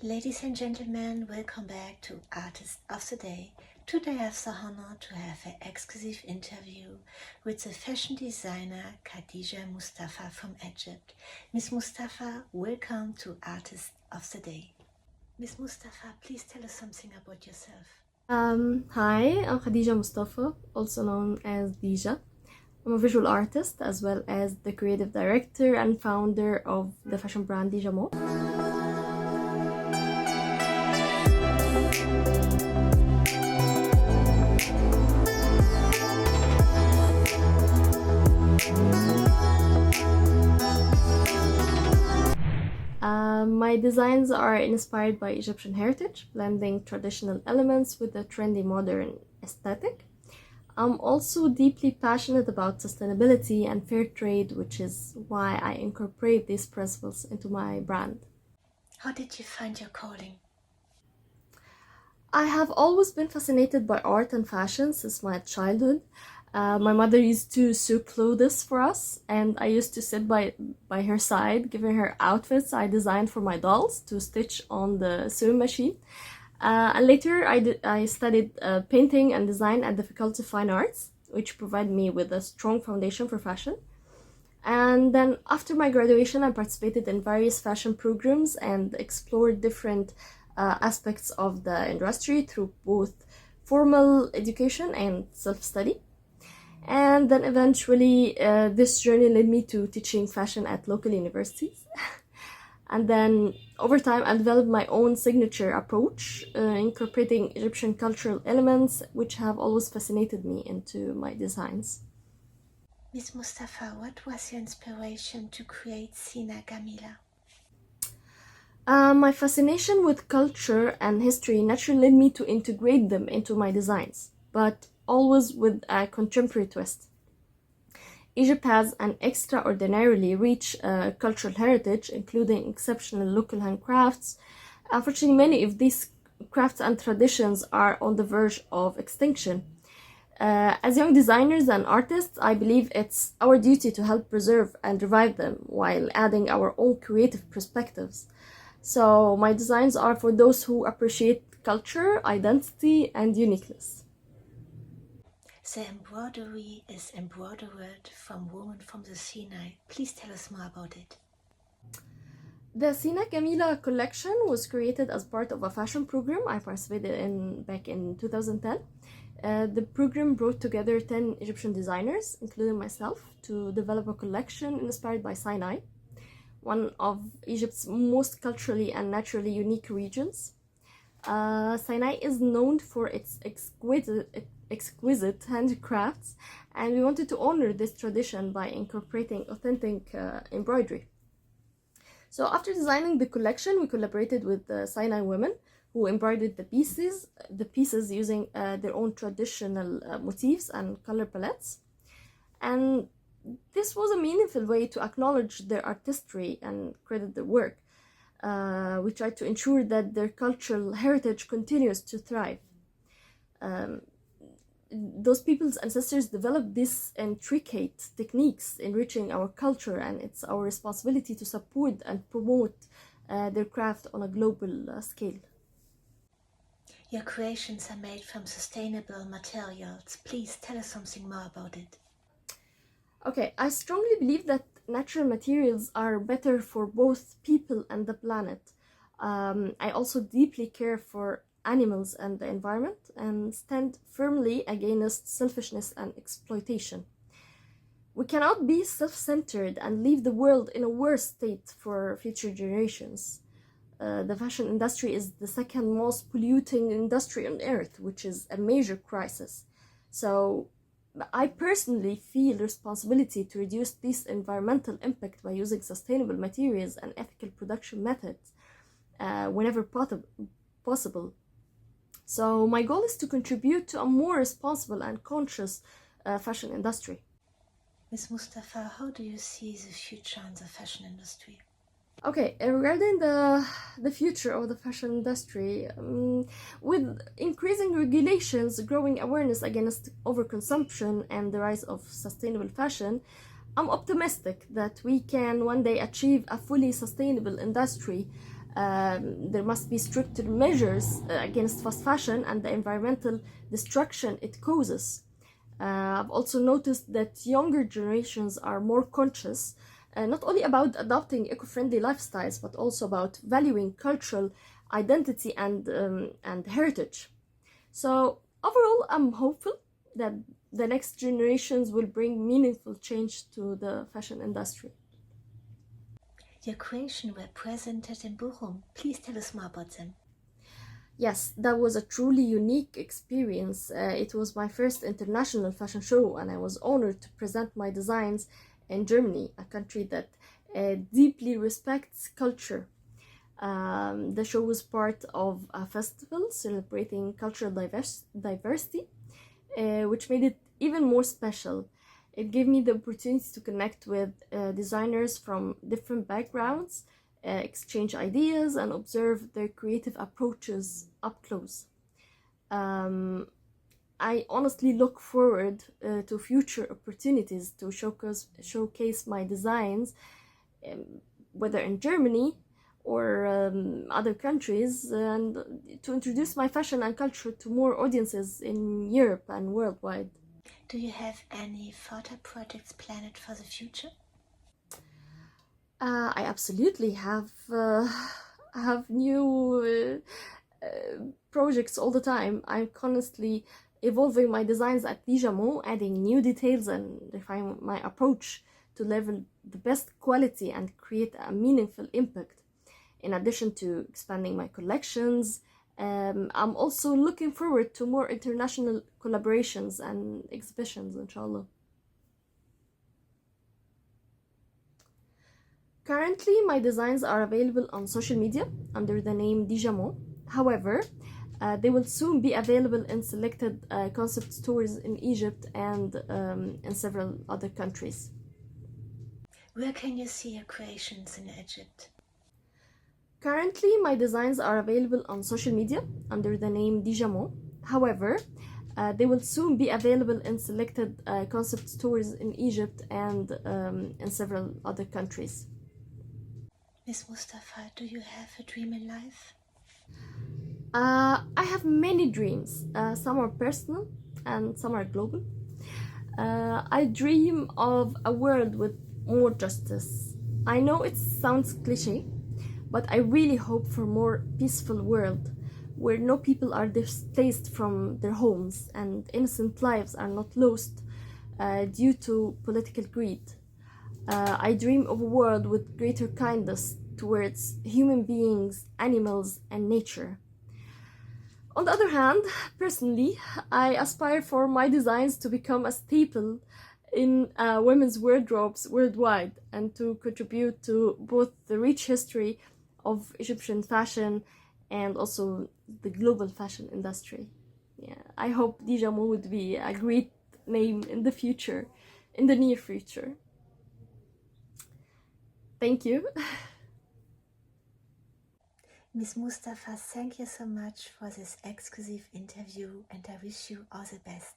Ladies and gentlemen, welcome back to Artist of the Day. Today I have the honor to have an exclusive interview with the fashion designer Khadija Mostafa from Egypt. Ms. Mostafa, welcome to Artist of the Day. Ms. Mostafa, please tell us something about yourself. Hi, I'm Khadija Mostafa, also known as Dija. I'm a visual artist as well as the creative director and founder of the fashion brand Dija Mo. My designs are inspired by Egyptian heritage, blending traditional elements with a trendy modern aesthetic. I'm also deeply passionate about sustainability and fair trade, which is why I incorporate these principles into my brand. How did you find your calling? I have always been fascinated by art and fashion since my childhood. My mother used to sew clothes for us, and I used to sit by her side, giving her outfits I designed for my dolls to stitch on the sewing machine. And later, I studied painting and design at the Faculty of Fine Arts, which provided me with a strong foundation for fashion. And then after my graduation, I participated in various fashion programs and explored different aspects of the industry through both formal education and self-study. And then eventually, this journey led me to teaching fashion at local universities. And then over time, I developed my own signature approach, incorporating Egyptian cultural elements, which have always fascinated me into my designs. Ms. Mostafa, what was your inspiration to create Sina Gamila? My fascination with culture and history naturally led me to integrate them into my designs, but always with a contemporary twist. Egypt has an extraordinarily rich cultural heritage, including exceptional local handcrafts. Unfortunately, many of these crafts and traditions are on the verge of extinction. As young designers and artists, I believe it's our duty to help preserve and revive them while adding our own creative perspectives. So, my designs are for those who appreciate culture, identity, and uniqueness. The embroidery is embroidered from women from the Sinai. Please tell us more about it. The Sina Camila collection was created as part of a fashion program I participated in back in 2010. The program brought together 10 Egyptian designers, including myself, to develop a collection inspired by Sinai, one of Egypt's most culturally and naturally unique regions. Sinai is known for its exquisite handicrafts, and we wanted to honor this tradition by incorporating authentic embroidery. So after designing the collection, we collaborated with the Sinai women who embroidered the pieces using their own traditional motifs and color palettes. And this was a meaningful way to acknowledge their artistry and credit their work. We tried to ensure that their cultural heritage continues to thrive. Um, those people's ancestors developed these intricate techniques enriching our culture, and it's our responsibility to support and promote their craft on a global scale. Your creations are made from sustainable materials. Please tell us something more about it. Okay, I strongly believe that natural materials are better for both people and the planet. I also deeply care for animals and the environment and stand firmly against selfishness and exploitation. We cannot be self centered and leave the world in a worse state for future generations. The fashion industry is the second most polluting industry on earth, which is a major crisis. So, I personally feel responsibility to reduce this environmental impact by using sustainable materials and ethical production methods whenever possible. So my goal is to contribute to a more responsible and conscious fashion industry. Ms. Mostafa, how do you see the future in the fashion industry? Okay, regarding the future of the fashion industry, with increasing regulations, growing awareness against overconsumption, and the rise of sustainable fashion, I'm optimistic that we can one day achieve a fully sustainable industry There must be stricter measures against fast fashion and the environmental destruction it causes. I've also noticed that younger generations are more conscious, not only about adopting eco-friendly lifestyles, but also about valuing cultural identity and heritage. So overall, I'm hopeful that the next generations will bring meaningful change to the fashion industry. Your creations were presented in Bochum. Please tell us more about them. Yes, that was a truly unique experience. It was my first international fashion show, and I was honored to present my designs in Germany, a country that deeply respects culture. The show was part of a festival celebrating cultural diversity, which made it even more special. It gave me the opportunity to connect with designers from different backgrounds, exchange ideas, and observe their creative approaches up close. Um, I honestly look forward to future opportunities to showcase my designs, whether in Germany or other countries, and to introduce my fashion and culture to more audiences in Europe and worldwide. Do you have any further projects planned for the future? I absolutely have new projects all the time. I'm constantly evolving my designs at Dijamo, adding new details and refine my approach to level the best quality and create a meaningful impact. In addition to expanding my collections, I'm also looking forward to more international collaborations and exhibitions, inshallah. Currently, my designs are available on social media under the name Dijamo. However, they will soon be available in selected concept stores in Egypt and in several other countries. Where can you see your creations in Egypt? Currently, my designs are available on social media under the name Dijamo. However, they will soon be available in selected concept stores in Egypt and in several other countries. Miss Mostafa, do you have a dream in life? I have many dreams. Some are personal and some are global. I dream of a world with more justice. I know it sounds cliche, but I really hope for a more peaceful world where no people are displaced from their homes and innocent lives are not lost due to political greed. I dream of a world with greater kindness towards human beings, animals, and nature. On the other hand, personally, I aspire for my designs to become a staple in women's wardrobes worldwide and to contribute to both the rich history of Egyptian fashion and also the global fashion industry. Yeah, I hope Dijamo would be a great name in the future, in the near future. Thank you. Miss Mustafa, thank you so much for this exclusive interview and I wish you all the best.